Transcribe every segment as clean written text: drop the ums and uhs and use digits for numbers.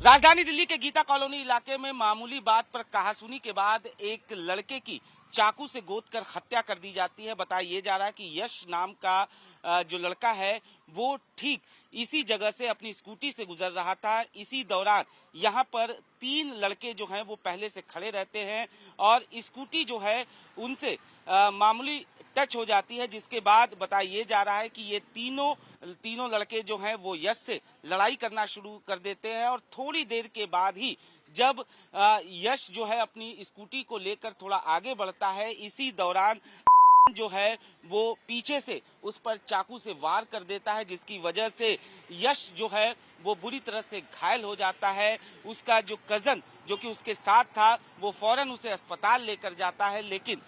राजधानी दिल्ली के गीता कॉलोनी इलाके में मामूली बात पर कहासुनी के बाद एक लड़के की चाकू से गोद कर हत्या कर दी जाती है। बताया ये जा रहा है कि यश नाम का जो लड़का है वो ठीक इसी जगह से अपनी स्कूटी से गुजर रहा था। इसी दौरान यहाँ पर 3 लड़के जो हैं वो पहले से खड़े रहते हैं और स्कूटी जो है उनसे मामूली टच हो जाती है, जिसके बाद बताया ये जा रहा है कि ये तीनों लड़के जो हैं वो यश से लड़ाई करना शुरू कर देते हैं और थोड़ी देर के बाद ही जब यश जो है अपनी स्कूटी को लेकर थोड़ा आगे बढ़ता है, इसी दौरान जो है वो पीछे से उस पर चाकू से वार कर देता है, जिसकी वजह से यश जो है वो बुरी तरह से घायल हो जाता है। उसका जो कजन जो कि उसके साथ था वो फौरन उसे अस्पताल लेकर जाता है, लेकिन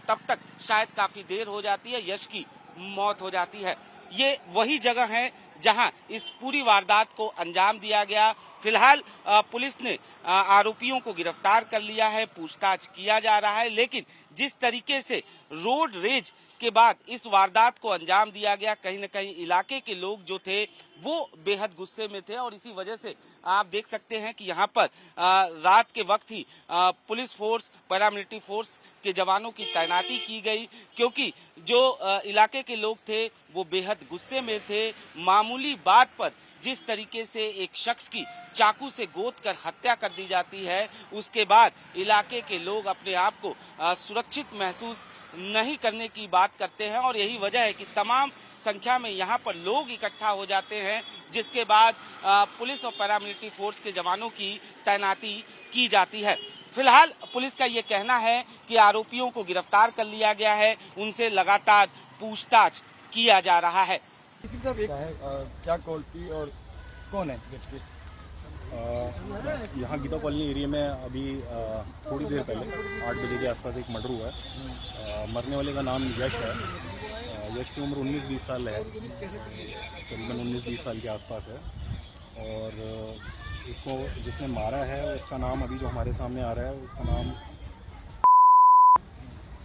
तब तक शायद काफी देर हो जाती है, यश की मौत हो जाती है। ये वही जगह है जहां इस पूरी वारदात को अंजाम दिया गया। फिलहाल पुलिस ने आरोपियों को गिरफ्तार कर लिया है, पूछताछ किया जा रहा है, लेकिन जिस तरीके से रोड रेज के बाद इस वारदात को अंजाम दिया गया, कहीं न कहीं इलाके के लोग जो थे वो बेहद गुस्से में थे और इसी वजह से आप देख सकते हैं कि यहाँ पर रात के वक्त ही पुलिस फोर्स, पैरामिलिट्री फोर्स के जवानों की तैनाती की गई, क्योंकि जो इलाके के लोग थे वो बेहद गुस्से में थे। मामूली बात पर जिस तरीके से एक शख्स की चाकू से गोद कर हत्या कर दी जाती है, उसके बाद इलाके के लोग अपने आप को सुरक्षित महसूस नहीं करने की बात करते हैं और यही वजह है कि तमाम संख्या में यहाँ पर लोग इकट्ठा हो जाते हैं, जिसके बाद पुलिस और पैरामिलिट्री फोर्स के जवानों की तैनाती की जाती है। फिलहाल पुलिस का ये कहना है कि आरोपियों को गिरफ्तार कर लिया गया है, उनसे लगातार पूछताछ किया जा रहा है। क्या कॉल की और कौन है व्यक्ति? यहाँ गीता कॉलोनी एरिया में अभी थोड़ी देर पहले 8 बजे के आसपास एक मर्डर हुआ है। मरने वाले का नाम यश है। यश की उम्र 19-20 साल है, करीबन 19-20 साल के आसपास है और इसको जिसने मारा है उसका नाम अभी जो हमारे सामने आ रहा है उसका नाम,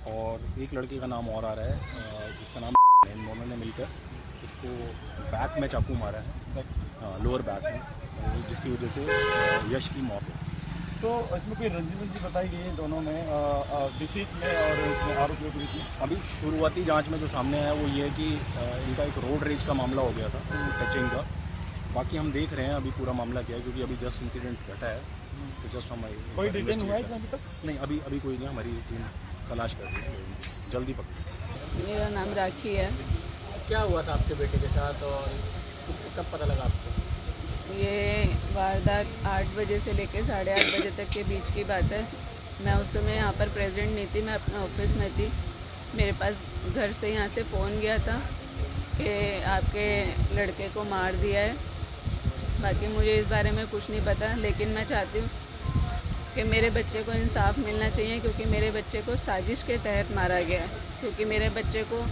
और एक लड़के का नाम और आ रहा है जिसका नाम है। इन दोनों ने मिलकर इसको बैक में चाकू मारा है, लोअर बैक में, जिसकी वजह से यश की मौत है। तो इसमें कोई रंजिश बताई गई है दोनों में, डिसीज में और आरोपियों के बीच में? अभी शुरुआती जांच में जो सामने आया वो ये है कि इनका एक रोड रेज का मामला हो गया था, टचिंग का। बाकी हम देख रहे हैं अभी पूरा मामला क्या है, क्योंकि अभी जस्ट इंसिडेंट घटा है, तो जस्ट हमारी कोई डिटेन हुआ है इसमें अभी तक? नहीं, अभी कोई नहीं। हमारी टीम तलाश कर रही है, जल्दी पकड़। मेरा नाम राखी है। क्या हुआ था आपके बेटे के साथ और कब पता लगा आपको? ये वारदात 8 बजे से लेकर 8:30 बजे तक के बीच की बात है। मैं उस समय यहाँ पर प्रेजेंट नहीं थी, मैं अपने ऑफिस में थी। मेरे पास घर से यहाँ से फ़ोन गया था कि आपके लड़के को मार दिया है। बाकी मुझे इस बारे में कुछ नहीं पता, लेकिन मैं चाहती हूँ कि मेरे बच्चे को इंसाफ मिलना चाहिए, क्योंकि मेरे बच्चे को साजिश के तहत मारा गया है। क्योंकि मेरे बच्चे को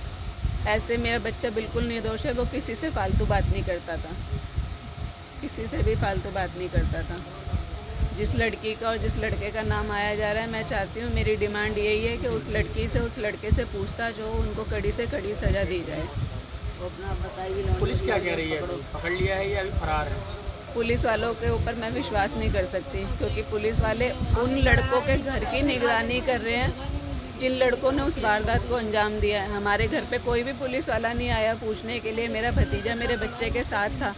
ऐसे, मेरा बच्चा बिल्कुल निर्दोष है, वो किसी से फालतू बात नहीं करता था, किसी से भी फालतू बात नहीं करता था। जिस लड़की का और जिस लड़के का नाम आया जा रहा है, मैं चाहती हूँ, मेरी डिमांड यही है कि उस लड़की से, उस लड़के से पूछताछ हो, उनको कड़ी से कड़ी सज़ा दी जाए। पुलिस क्या कह रही है? पकड़ लिया है या अभी फरार है? पुलिस वालों के ऊपर मैं विश्वास नहीं कर सकती, क्योंकि पुलिस वाले उन लड़कों के घर की निगरानी कर रहे हैं जिन लड़कों ने उस वारदात को अंजाम दिया है। हमारे घर पे कोई भी पुलिस वाला नहीं आया पूछने के लिए। मेरा भतीजा मेरे बच्चे के साथ था।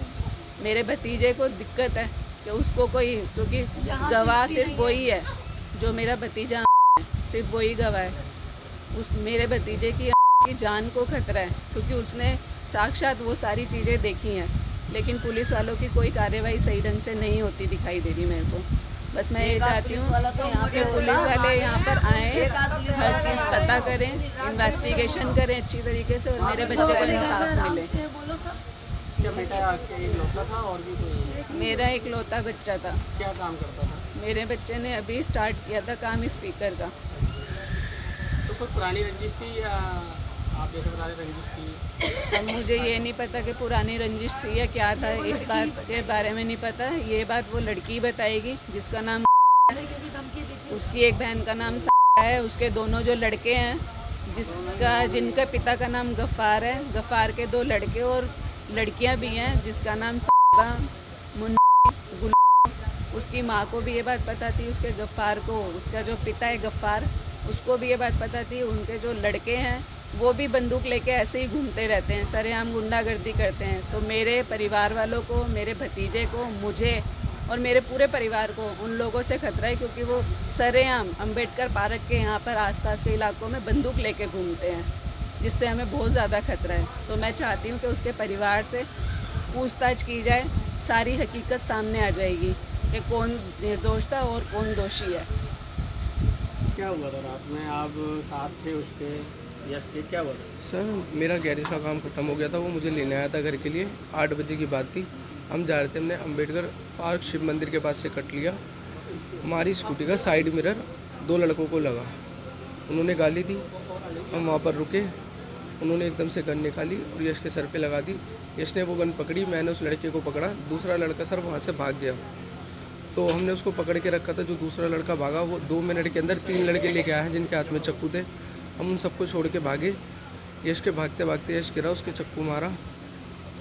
मेरे भतीजे को दिक्कत है कि उसको कोई, क्योंकि गवाह सिर्फ वही है जो मेरा भतीजा है, सिर्फ वही गवाह है। उस मेरे भतीजे की जान को खतरा है, क्योंकि उसने साक्षात वो सारी चीज़ें देखी हैं, लेकिन पुलिस वालों की कोई कार्रवाई सही ढंग से नहीं होती दिखाई दे रही मेरे को। बस मैं ये चाहती हूँ कि पुलिस वाले यहाँ पर आएँ, हर चीज़ पता करें, इन्वेस्टिगेशन करें अच्छी तरीके से और मेरे बच्चे को इंसाफ मिले। क्या बेटा आपका इकलौता था और भी कोई? मेरा इकलौता बच्चा था। क्या काम करता था? मेरे बच्चे ने अभी स्टार्ट किया था काम स्पीकर का। तो कोई पुरानी रंजिश थी या आप जैसे बता रहे रंजिश थी? अब मुझे ये नहीं पता कि पुरानी रंजिश थी या क्या था, इस बात के बारे में नहीं पता। ये बात वो लड़की बताएगी जिसका नाम, उसकी एक बहन का नाम है, उसके दोनों जो लड़के हैं जिनका पिता का नाम गफ्फार है, गफ्फार के 2 लड़के और लड़कियां भी हैं जिसका नाम मुन्ना, गुल उसकी माँ को भी ये बात पता थी, उसके गफ्फार को, उसका जो पिता है गफ्फार, उसको भी ये बात पता थी। उनके जो लड़के हैं वो भी बंदूक लेके ऐसे ही घूमते रहते हैं, सरेआम गुंडागर्दी करते हैं। तो मेरे परिवार वालों को, मेरे भतीजे को, मुझे और मेरे पूरे परिवार को उन लोगों से खतरा है, क्योंकि वो सरेआम अंबेडकर पार्क के यहाँ पर आसपास के इलाकों में बंदूक लेके घूमते हैं, जिससे हमें बहुत ज़्यादा खतरा है। तो मैं चाहती हूँ कि उसके परिवार से पूछताछ की जाए, सारी हकीकत सामने आ जाएगी कि कौन निर्दोष था और कौन दोषी है। क्या हुआ था रात में? आप साथ थे उसके, यश के, क्या हुआ था? सर मेरा गैरेज का काम ख़त्म हो गया था, वो मुझे लेने आया था घर के लिए। 8 बजे की बात थी, हम जा रहे थे, हमने अंबेडकर पार्क शिव मंदिर के पास से कट लिया। हमारी स्कूटी का साइड मिरर 2 लड़कों को लगा, उन्होंने गाली दी, हम वहाँ पर रुके, उन्होंने एकदम से गन निकाली और यश के सर पे लगा दी। यश ने वो गन पकड़ी, मैंने उस लड़के को पकड़ा, दूसरा लड़का सर वहाँ से भाग गया। तो हमने उसको पकड़ के रखा था, जो दूसरा लड़का भागा वो 2 मिनट के अंदर 3 लड़के लेके आए हैं जिनके हाथ में चाकू थे। हम उन सबको छोड़ के भागे, यश के भागते भागते यश गिरा, उसके चाकू मारा,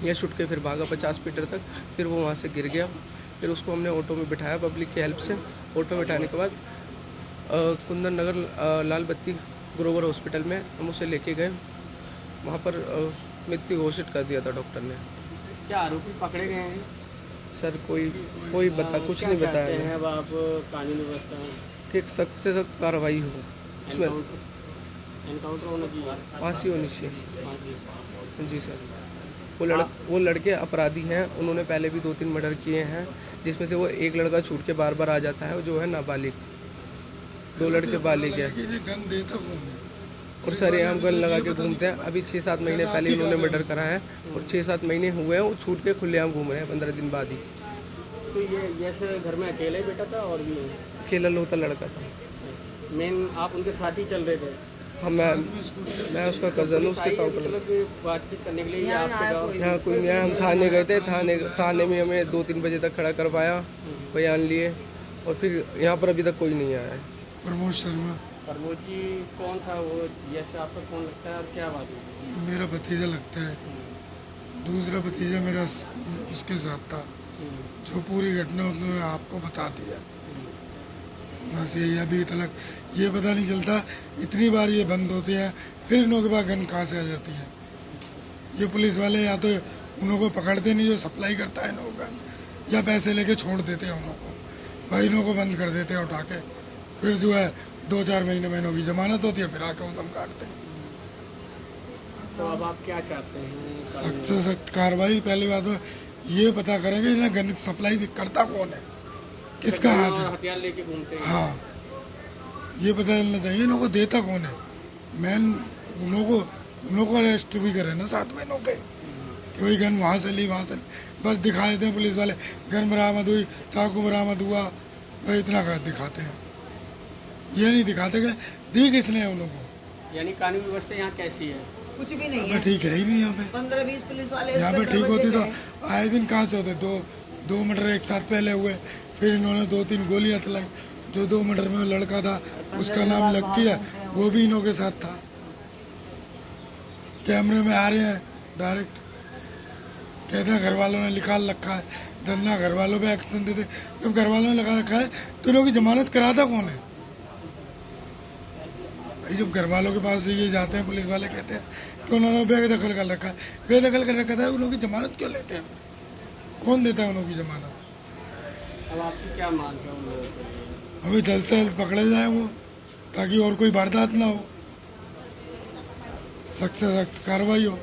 यश उठ के फिर भागा 50 मीटर तक, फिर वो वहाँ से गिर गया। फिर उसको हमने ऑटो में बिठाया पब्लिक की हेल्प से। ऑटो में बिठाने के बाद कुंदन नगर लाल बत्ती ग्रोवर हॉस्पिटल में हम उसे लेके गए, वहाँ पर मृत्यु घोषित कर दिया था डॉक्टर ने। क्या आरोपी पकड़े गए हैं? सर कोई कुछ नहीं बताया चाहते हमें। हैं अब आप कानूनी व्यवस्था कि सख्त से सख्त कार्रवाई हो, उसमें एनकाउंटर होना चाहिए, फांसी होनी चाहिए। फांसी। जी सर, वो लड़के अपराधी हैं, उन्होंने पहले भी 2-3 मर्डर किए हैं, जिसमें से वो एक लड़का छूट के बार बार आ जाता है, जो है नाबालिग। 2 लड़के बालिग हैं और सरेआम गन लगा के घूमते हैं। अभी 6-7 महीने पहले उन्होंने मर्डर करा है और 6-7 महीने हुए हैं वो छूट के खुलेआम घूम रहे हैं 15 दिन बाद ही। तो ये जैसे घर में अकेले ही बेटा था और भी खेला लोता लड़का था। मेन आप उनके साथ ही चल रहे थे? हाँ, मैं उसका कज़न हूँ, उसके ताऊ का। मतलब कि बातचीत करने के लिए या आपसे गाँव? यहाँ कोई नहीं आया, हम थाने गए थे, थाने में हमें 2-3 बजे तक खड़ा करवाया, बयान लिए, और फिर यहाँ पर अभी तक कोई नहीं आया है। प्रमोद शर्मा। प्रमोद जी कौन था वो? यश आपका कौन लगता है और क्या बात है? मेरा भतीजा लगता है, दूसरा भतीजा मेरा उसके साथ था। जो पूरी घटना उन्होंने आपको बता दिया, बस यही। अभी तक ये पता नहीं चलता, इतनी बार ये बंद होते हैं, फिर इन लोगों के पास गन कहाँ से आ जाती है। ये पुलिस वाले या तो उन लोगों को पकड़ते नहीं जो सप्लाई करता है इन लोगों का, या पैसे लेके छोड़ देते हैं उन लोगों को। भाई इन लोगों को बंद कर देते हैं उठा के, फिर जो है 2-4 महीनों की जमानत होती है, फिर आके उदम काटते हैं। तो अब आप क्या चाहते हैं? सख्त से सख्त कार्रवाई। पहली बात तो ये पता करेंगे इन्हें गन सप्लाई करता कौन है, किसका हाथ है। हथियार लेके घूमते हैं? हाँ, ये पता चलना चाहिए इन्हों को देता कौन है। मैन उन को अरेस्ट भी करे ना साथ में इन्हों के, कि वही गन वहाँ से ली वहाँ से, बस दिखा देते हैं पुलिस वाले, गन बरामद हुई, चाकू बरामद हुआ, भाई इतना कर दिखाते हैं। ये नहीं दिखाते कि दी किसने उन लोगों को। यानी कानून व्यवस्था यहाँ कैसी है? कुछ भी नहीं है, ठीक है ही नहीं यहाँ पे। 15-20 पुलिस वाले यहाँ पे ठीक होती तो आए दिन कहाँ से होते। 2 मर्डर एक साथ पहले हुए, फिर इन्होंने 2-3 गोलियां चलाई। जो 2 मर्डर में लड़का था उसका नाम लक्की है, वो भी इन्हों के साथ था। कैमरे में आ रहे हैं डायरेक्ट, कहते हैं घर वालों ने निकाल रखा है, धरना घर वालों पे एक्शन देते। जब घर वालों ने लगा रखा है तो इन्हों की जमानत कराता कौन है भाई? जब घर वालों के पास ये जाते हैं पुलिस वाले, कहते हैं कि उन्होंने बेदखल कर रखा है, बेदखल कर रखा था, उन्होंने जमानत क्यों लेते हैं? फिर कौन देता है उन्होंने जमानत? अब आपकी क्या मांग है उन लोगों के लिए? अभी जल्द से जल्द पकड़े जाए वो, ताकि और कोई वारदात ना हो, सख्त से सख्त कार्रवाई हो।